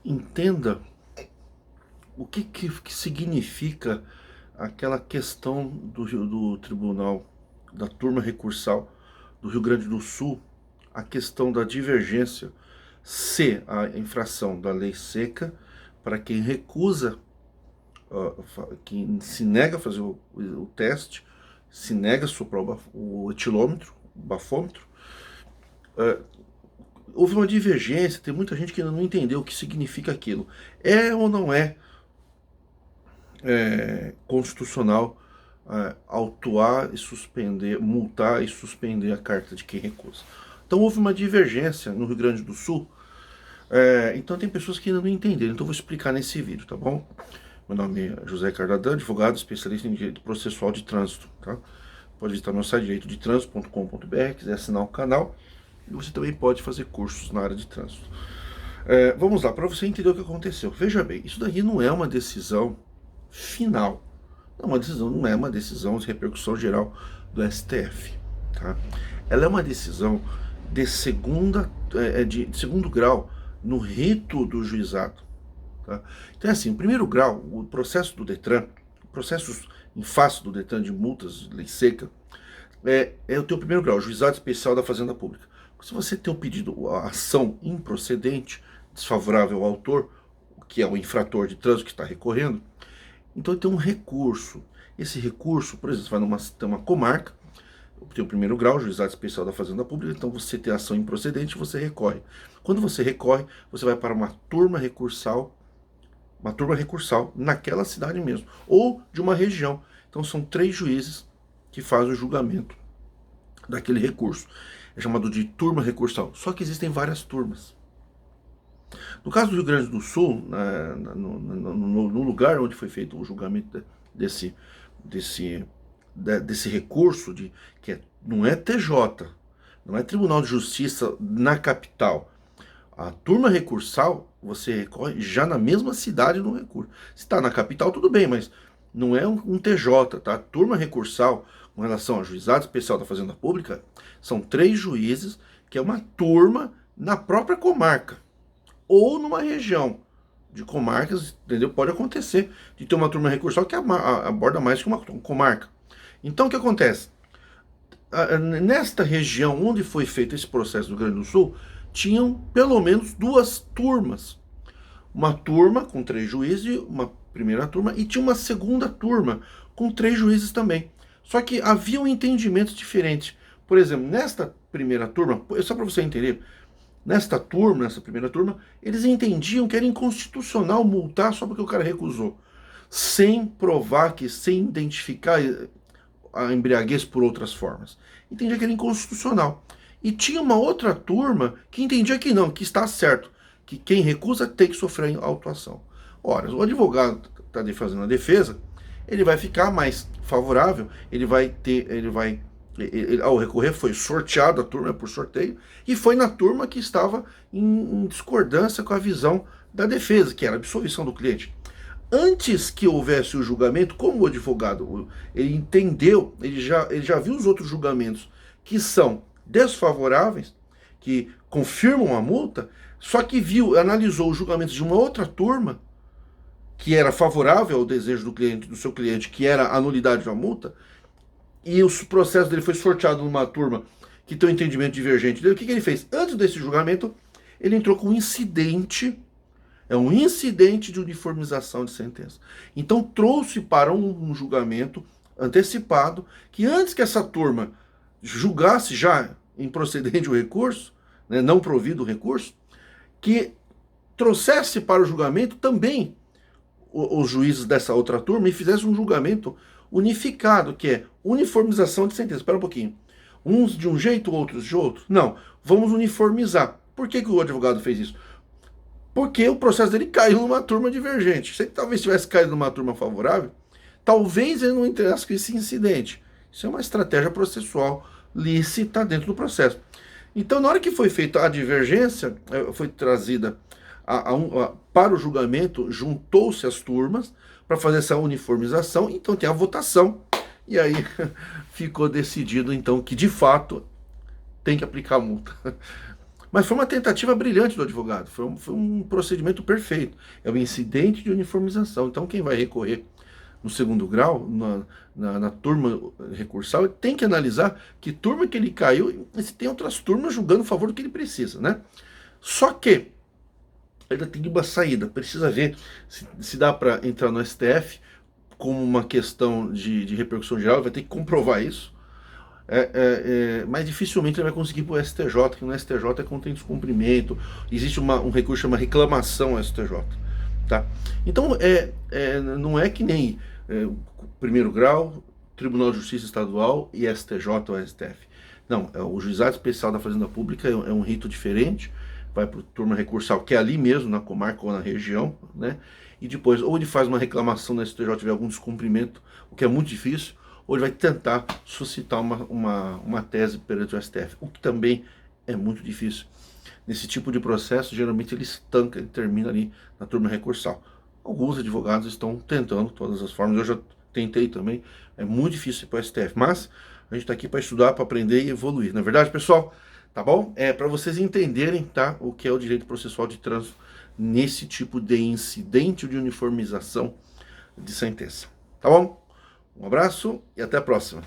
entenda o que significa aquela questão do tribunal, da turma recursal do Rio Grande do Sul, a questão da divergência, se a infração da lei seca, para quem recusa, quem se nega a fazer o teste, se nega a soprar o etilômetro, o bafômetro, houve uma divergência, tem muita gente que ainda não entendeu o que significa aquilo. É ou não é constitucional autuar e suspender, multar e suspender a carta de quem recusa? Então houve uma divergência no Rio Grande do Sul. Então tem pessoas que ainda não entenderam, então eu vou explicar nesse vídeo, tá bom? Meu nome é José Cardadan, advogado especialista em direito processual de trânsito, tá? Pode visitar meu site direitodetrânsito.com.br, quiser assinar o canal, e você também pode fazer cursos na área de trânsito. Vamos lá, para você entender o que aconteceu. Veja bem, isso daqui não é uma decisão final, não é uma decisão de repercussão geral do STF, tá? Ela é uma decisão de segundo grau no rito do juizado, tá? Então é assim, em primeiro grau, o processo do Detran, processos em face do Detran de multas, lei seca, é o teu primeiro grau, juizado especial da Fazenda Pública. Se você tem um pedido, a ação improcedente, desfavorável ao autor, que é o infrator de trânsito que está recorrendo, então tem um recurso. Esse recurso, por exemplo, você vai ter uma comarca, tem o primeiro grau, juizado especial da Fazenda Pública, então você tem ação improcedente, você recorre. Quando você recorre, você vai para uma turma recursal naquela cidade mesmo, ou de uma região. Então são 3 juízes que fazem o julgamento daquele recurso. É chamado de turma recursal. Só que existem várias turmas. No caso do Rio Grande do Sul, no lugar onde foi feito o julgamento desse recurso, não é TJ, não é Tribunal de Justiça na capital. A turma recursal, você recorre já na mesma cidade no recurso. Se está na capital, tudo bem, mas não é um TJ, tá? A turma recursal, com relação ao juizado especial da Fazenda Pública, são 3 juízes, que é uma turma na própria comarca, ou numa região de comarcas, entendeu? Pode acontecer de ter uma turma recursal que aborda mais que uma comarca. Então o que acontece? Nesta região onde foi feito esse processo do Rio Grande do Sul, tinham pelo menos 2 turmas. Uma turma com 3 juízes, uma primeira turma, e tinha uma segunda turma com 3 juízes também. Só que haviam entendimentos diferentes. Por exemplo, nesta primeira turma, só para você entender, nessa primeira turma, eles entendiam que era inconstitucional multar só porque o cara recusou, sem provar sem identificar a embriaguez por outras formas. Entendia que era inconstitucional. E tinha uma outra turma que entendia que não, que está certo, que quem recusa tem que sofrer autuação. Ora, o advogado está fazendo a defesa, ele vai ficar mais favorável, ao recorrer foi sorteado, a turma por sorteio, e foi na turma que estava em discordância com a visão da defesa, que era a absolvição do cliente. Antes que houvesse o julgamento, como o advogado, ele entendeu, ele já viu os outros julgamentos que são desfavoráveis, que confirmam a multa, só que analisou os julgamentos de uma outra turma, que era favorável ao desejo do seu cliente, que era a anulidade da multa, e o processo dele foi sorteado numa turma que tem um entendimento divergente dele. O que ele fez? Antes desse julgamento, ele entrou com um incidente de uniformização de sentença. Então trouxe para um julgamento antecipado, que antes que essa turma julgasse já improcedente o recurso, né, não provido o recurso, que trouxesse para o julgamento também os juízes dessa outra turma e fizesse um julgamento unificado, que é uniformização de sentença. Espera um pouquinho. Uns de um jeito, outros de outro? Não. Vamos uniformizar. Por que o advogado fez isso? Porque o processo dele caiu numa turma divergente. Se ele talvez tivesse caído numa turma favorável, talvez ele não entrasse com esse incidente. Isso é uma estratégia processual lícita dentro do processo. Então, na hora que foi feita a divergência, foi trazida para o julgamento, juntou-se as turmas para fazer essa uniformização, então tem a votação, e aí ficou decidido então que de fato tem que aplicar a multa. Mas foi uma tentativa brilhante do advogado, foi um procedimento perfeito. É um incidente de uniformização. Então, quem vai recorrer no segundo grau, na turma recursal, ele tem que analisar que turma que ele caiu e se tem outras turmas julgando a favor do que ele precisa, né? Só que ainda tem uma saída, precisa ver se dá para entrar no STF como uma questão de repercussão geral, vai ter que comprovar isso. Mas dificilmente ele vai conseguir para o STJ, que no STJ é quando tem descumprimento, existe um recurso chamado reclamação ao STJ. Tá? Então, não é que nem primeiro grau, Tribunal de Justiça Estadual e STJ ou STF. Não, o Juizado Especial da Fazenda Pública é um rito diferente, vai para a turma recursal, que é ali mesmo, na comarca ou na região, né? E depois, ou ele faz uma reclamação na STJ, tiver algum descumprimento, o que é muito difícil, ou ele vai tentar suscitar uma tese perante o STF, o que também é muito difícil. Nesse tipo de processo, geralmente ele estanca, ele termina ali na turma recursal. Alguns advogados estão tentando todas as formas, eu já tentei também, é muito difícil ir para o STF, mas a gente está aqui para estudar, para aprender e evoluir. Na verdade, pessoal, tá bom? É para vocês entenderem, tá, o que é o direito processual de trânsito nesse tipo de incidente de uniformização de sentença. Tá bom? Um abraço e até a próxima.